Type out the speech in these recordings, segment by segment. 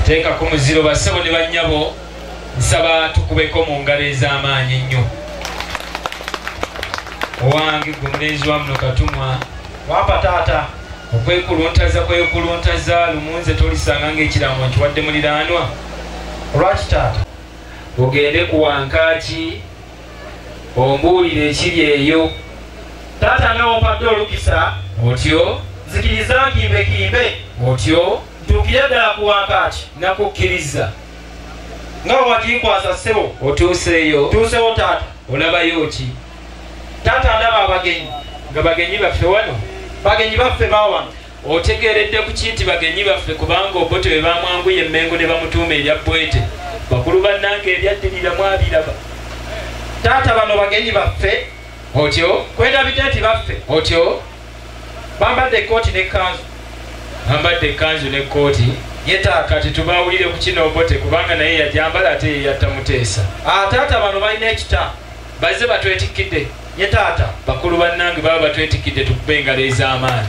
Teeka ku muziro bassebo ne bannyabo nsaba tukubeko mu ngalo ez'amaanyi ennyo. Owange gwe mulenzi wa muno Katumwa wampa taata okwekuluntaza lumunze tolisanga ng'ekiraamo nkiwadde muliraanwa. Lwaki taata? Ogende ku wankaaki ombuulire ekiri eyo. Taata nga wompadde olukisa otyo nzikiriza nkimbe otyo ntuukire ddala ku wankaaki nakukkiriza nga wakikwasa ssebo. otuuseeyo Tuusewo taata. olabayo ki? Taata ndaba abagenyi. Nga bagenyi baffe wano? Bagenyi baffe bawano. Otegeeredde ku ki nti bagenyi baffe kubanga Obote bwe bamwanguya Emmengo ne bamutuuma erya Bwete bakulu bannange eryaddirira mwabiraba. Taata bano bagenyi baffe otyo kwenda biteeti baffe otyo bambadde ekkooti n'ekkanzu. bambadde ekkanzu n'ekkooti. Ye taata kati tubaawulire ku kino Obote kubanga naye yajambala ate ye yatta Muteesa. Taata bano balina ekita. Bazze batwetikidde. Ye taata bakulu bannange baba batwetikidde tukube engalo ez'amaanyi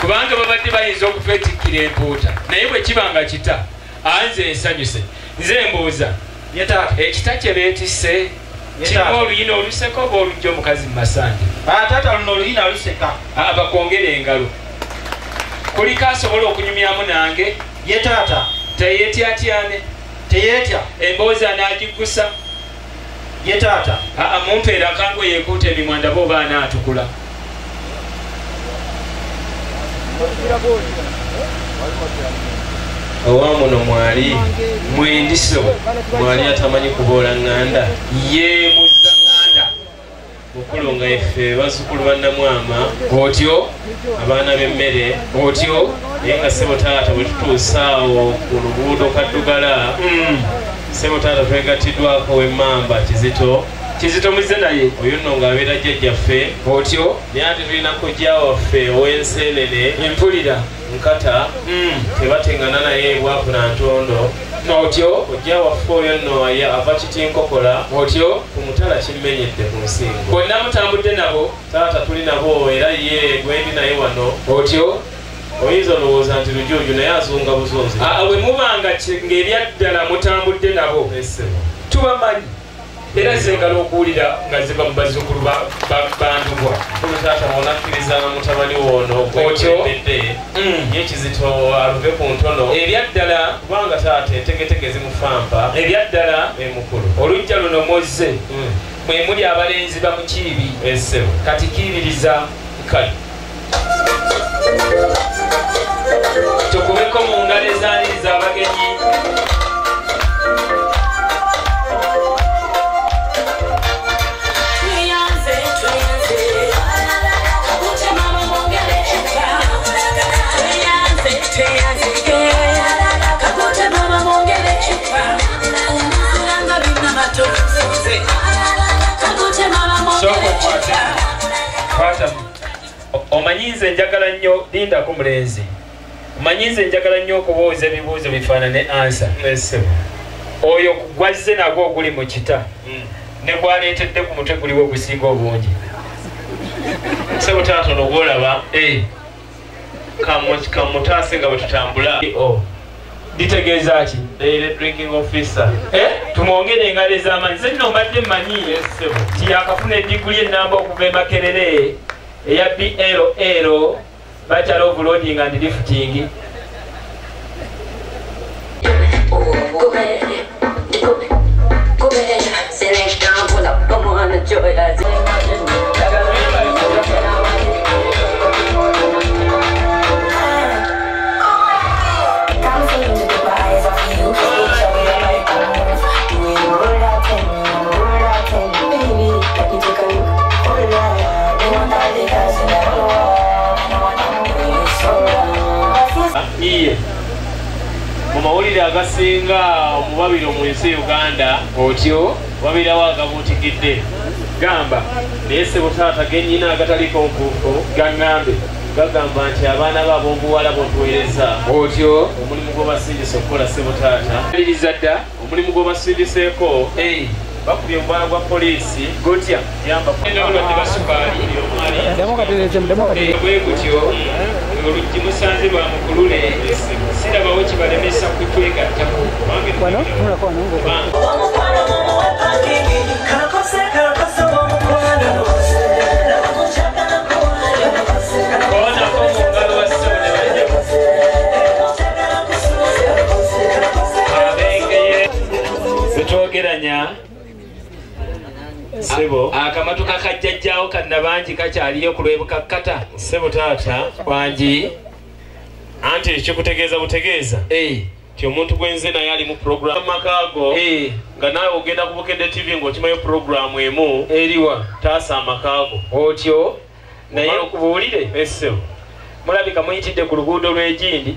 kubanga babadde bayinza okutwetikkira empuuta naye bwe kibanga kita anze ensanyuse nze mbuuza ye taata ekita kye beetisse kirimu oluyina oluseka oba olujja omukazi mu masanja? Taata luno oluyina luseka. Bakwongere engalo. Kuliko asobola okunyumyamu nange? Ye taata teyeetyatyane? teyeetya. Emboozi anaagiggusa? Ye taata mumpeera akango yeekuuta emimwa ndaba oba anaatukula. Owamuno mwali mwendiso mwali atamanyi kuboola ŋŋanda ye muzza ŋŋanda mukulu nga iffe bazzukulu bannamwama otyo abaana b'emmere otyo naye nga ssebo taata bwe tutuusaawo ku luguudo kaddugala ssebo taata twegattiddwako w'emmamba Kizito muzze naye oyo nno ng'abeera jjajjaffe otyo naye ate tulina kojja waffe ow'enseenene empulira nkata tebateŋŋana naye bwafuna ntondo otyo kojja waffe oyo nno ava Kitinkokola otyo ku mutala kimmenyedde ku nsingo. bonna mutambudde nabo? Taata tuli nabo era ye gwendi naye wano otyo oyinza olowooza nti lujuuju naye azunga buzunzi. bwe mubanga ng'eryaddala mutambudde nabo tubamanyi era zengala okuwulira nga ziva mu bazzukulu bandugwa. Taata bw'onakkiriza mutabani woono gwekuledde ye Kizito aluve ku ntono eryaddala kubanga taata entegetege zimufampa eryaddala emukulu olujja luno mozze mwe muli abalenzi bamukiibi kati kiibiriza kale tukubeko mu ngalo ezaaniriza abagenyi. Omanyi nze njagala nnyo lindako mulenzi. Omanyi nze njagala nnyo okubuuza ebibuuzo bifaanane ansa. Oyo gwazze nagwo oguli mu kita ne gwaleetedde ku mutwe guliwo ogusinga obungi. Ssebo taata ono gwolaba kamutaase nga bwe tutambula litegeeza ki? drinking officer tumwongere engalo ez'amaanyi. Nze nno mbadde mmanyi ti yakafuna eddiguli ennamba okuva e Makerere eya BLL Bachelor of Loading and Lifting. mu mawulire agasinga omubabiro mu nsi Uganda otyo wabirawo agabuutikidde gamba naye ssebo taata gennyina agataliko nkuufu gaŋŋambe gagamba nti abaana baabo obuwala bw'otuweereza otyo omulimu gwe basindise okukola ssebo taata iriza dda omulimu gwe basindiseeko bakubye omubala gwa poliisi gutya yamba endowolwadde basukaali bwe gutyo oluggi musanze lwa mukulule sirabawo kibalemesa kutwegattako twogeranya sebo akamatuka kajjajjaawo kannabangi kakyaliyo ku lwebukakkata sebo taata wangi anti ekikutegeeza butegeeza ti omuntu gwenze naye ali mu programu makaago nga naawe ogenda ku Bukedde TV ng'okimayo programu emu eriwa taasa amakaago otyo naye okubuulire esebo mulabika muyitidde ku luguudo lw'egindi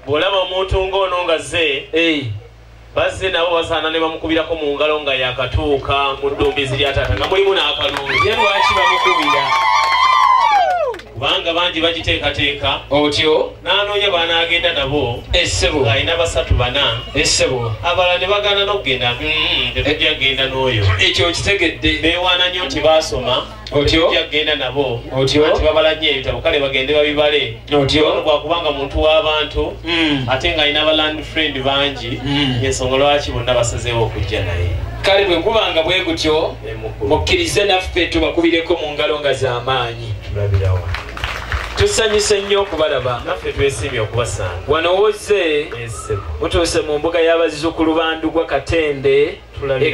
bw'olaba omuntu ng'ono nga ze bazze nabo basaana ne bamukubirako mu ngalo nga yakatuuka mu ddumbizi lya taata nga mulimu n'akalungi ye lwaki bamukubira kubanga bangi bagiteekateeka otyo n'anoonya baanaagenda nabo essebo ng'alina 3-4 essebo abalala ne bagaana n'okugenda tetujja genda n'oyo ekyo kitegedde beewaana nnyo nti baasoma otyo tetujja genda nabo otyo anti babala nnyo ebitabo kale bagende babibale otyo bwakubanga muntu w'abantu ate ng'alina abaland friend bangi ensonga lwaki bonna basazeewo okujja naye kale bwe kubanga bwe gutyo mukkirize naffe tubakubireko mu ngalo nga z'amaanyi tulabirawa tusanyuse nnyo okubalaba naffe twesiimye okubasanga wano wozze mutuuse mu mbuga y'abazzukulu bandugwa Katende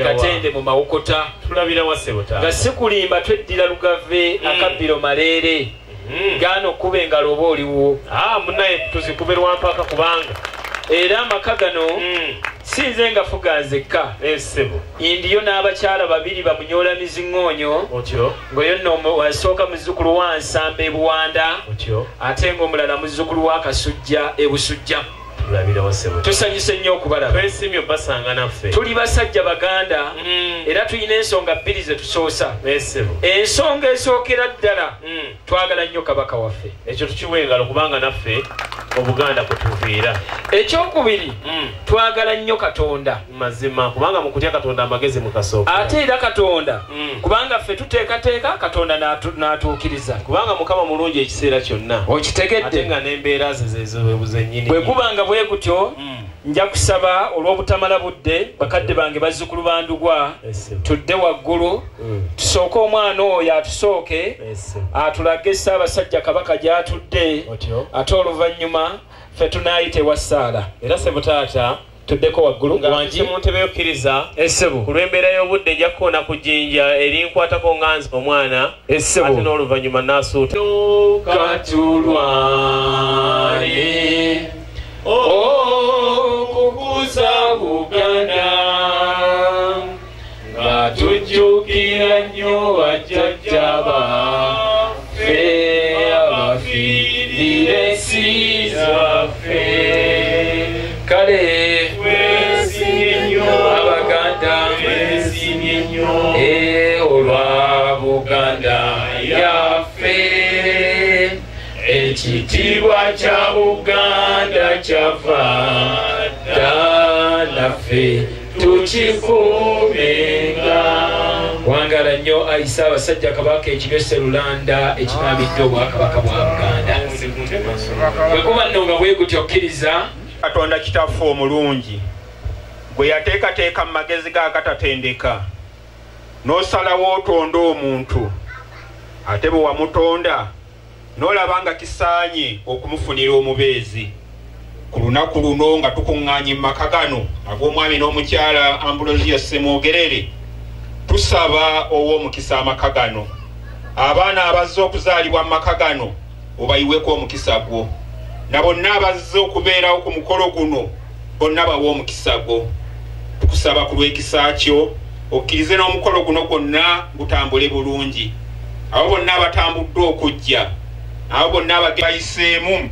Katende mu Mawokota tulabirawa sebota nga si kulimba tweddira Lugave akabbiro Maleere gaano okuba engalo oba oliwo munaye tuzikube lwampaka kubanga era amaka gano sinze nga fuga nzekka esebo indiyo n'abakyala babiri bamunyola miziŋŋoonyo ng'oyo nno wasooka muzzukulu wa Nsamba Buwanda ate ng'omulala muzzukulu wa Kasujja Busujja tusanyuse nnyo okubalaba twesimye basanga naffe tuli basajja baganda era tulina ensonga bbiri ze tusoosa ensonga esookera ddala twagala nnyo kabaka waffe ekyo tukiwa engalo kubanga naffe obuganda kutuviira ekyokubiri twagala nnyo Katonda mazima kubanga mu kutya Katonda amagezi mukasooka ate era Katonda kubanga ffe tuteekateeka Katonda n'atuukiriza kubanga Mukama mulungi ekiseera kyonna okitegedde ate nga n'embeera ze nnyini bwe kubanga bwe gutyo nja kusaba olw'obutamala budde bakadde bange bazzukulu bandugwa tudde waggulu tusooke omwana oyo atusooke atulage Ssaabasajja Kabaka gy'atudde ate oluvannyuma ffe tunaayita ewa Ssaala era sebutaata tuddeko waggulu wangi mu ntebe y'okkiriza essebo ku lw'embeera y'obudde nja kukoona ku jjinja erinkwatako nganzi omwana essebo ate n'oluvannyuma naasuuta katulwaye okukuza Buganda nga tujjukira nnyo bajjajja baffe abafiirira ensi zaffe kale twesimye nnyo Abaganda twesimye nnyo olwa Buganda yaffe ekitiibwa kya Buganda kyava dda naffe tukikuumenga wangala nnyo ayi Ssaabasajja Kabaka ekiryo Sserulanda ekinaabidde obwakabaka bwa Buganda bwe kuba nno nga bwe gutyo okkiriza Katonda kitaffe omulungi gwe yateekateeka mu magezi g'agatatendeka n'osalawo otonda omuntu ate bwe wamutonda n'olaba nga kisaanye okumufunira omubeezi ku lunaku luno nga tukuŋŋaanye mu maka gano ag'omwami n'omukyala Ambrosio Ssemwogerere tusaba ow'omukisa amaka gano abaana abazze okuzaalibwa mu maka gano obayiweko omukisa gwo na bonna abazze okubeerawo ku mukolo guno bonna bawa omukisa gwo tukusaba ku lw'ekisa kyo okkirize n'omukolo guno gwonna gutambule bulungi abo bonna abatambuddwa okujja abo bonna abayiseemu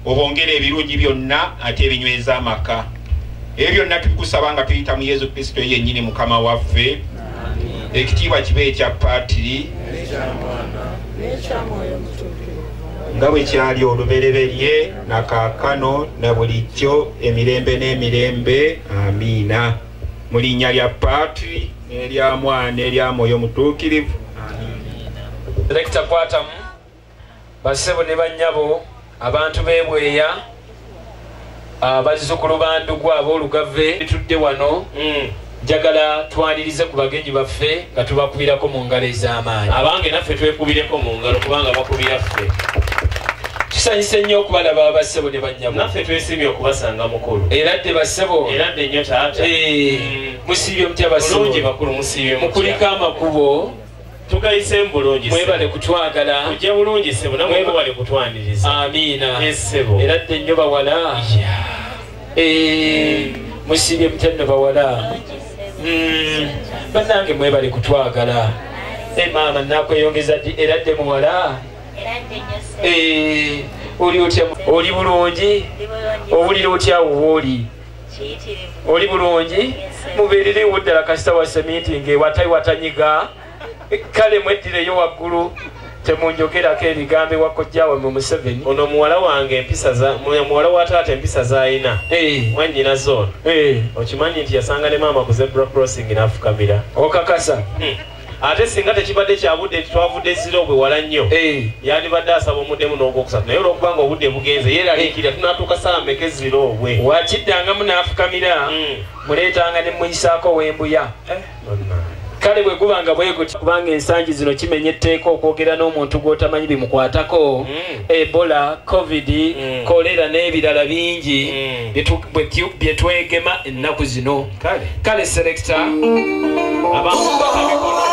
obongera ebirungi byonna ate ebinyweza amaka ebyo byonna tubikusaba nga tuyita mu Yesu Kristo yennyini Mukama waffe ekitiibwa kibe ekya Paatiri nga bwe kyali olubereberye na kaakano na bulijjo emirembe n'emirembe amiina mu linnya lya Paatiri n'erya Mwana n'erya Mwoyo Mutuukirivu. Selector kwatamu bassebo ne bannyabo abantu b'ebweya abazzukulu ba Ndugwa ab'olugave tutudde wano njagala twanirize ku bagenyi baffe nga tubakubirako mu ngalo ez'amaanyi. Abange naffe twekubireko mu ngalo kubanga bakubira ffe. Kisanyise nnyo okubalaba abassebo ne bannyabo. Naffe twesiimye okubasanga mukulu. Era dde bassebo. Era dde nnyo taata. Musiibye mutya bassebo. Bulungi bakulu musiibye mutya. Mukuliko amakubo. Tugayise bulungi. Mwebale kutwagala. Kujja bulungi ssebo namwe mwebale kutwaniriza. Amiina. Yes ssebo. Era dde nnyo bawala. Musiibye mutya nno bawala. Bannange mwebale kutwagala. Maama nakweyongeza ddi era dde muwala. Oli otya? Oli bulungi? Owulira otya wooli? Oli bulungi? Mubeererewo ddala kasita wase meeting ewatayiwatanyiga. Kale mweddireyo waggulu temunjogerako ebigambo ewa kojjaawe mu Museveni. Ono muwala wange empisa za muwala wa taata empisa z'alina. Mwannyina zono. Okimanyi nti yasanga ne maama ku zebra crossing n'afukamira. Okakasa? Ate singa tekibadde kyabudde twavudde ziro bwe wala nnyo yandibadde asaba omuddemu n'ogwokusatu naye olwokubanga obudde bugenze yeeraliikirira tunatuuka ssaawa mmeka eziro obwe wakiddangamu n'afukamira muleetanga ne muyisaako w'embuya. Kale bwe gubanga bwe gutya kubanga ensangi zino kimenya etteeka okwogera n'omuntu gw'otamanyi bimukwatako Ebola, Covid, kolera n'ebirala bingi bye twegema ennaku zino. Kale Selector abantu bakabikono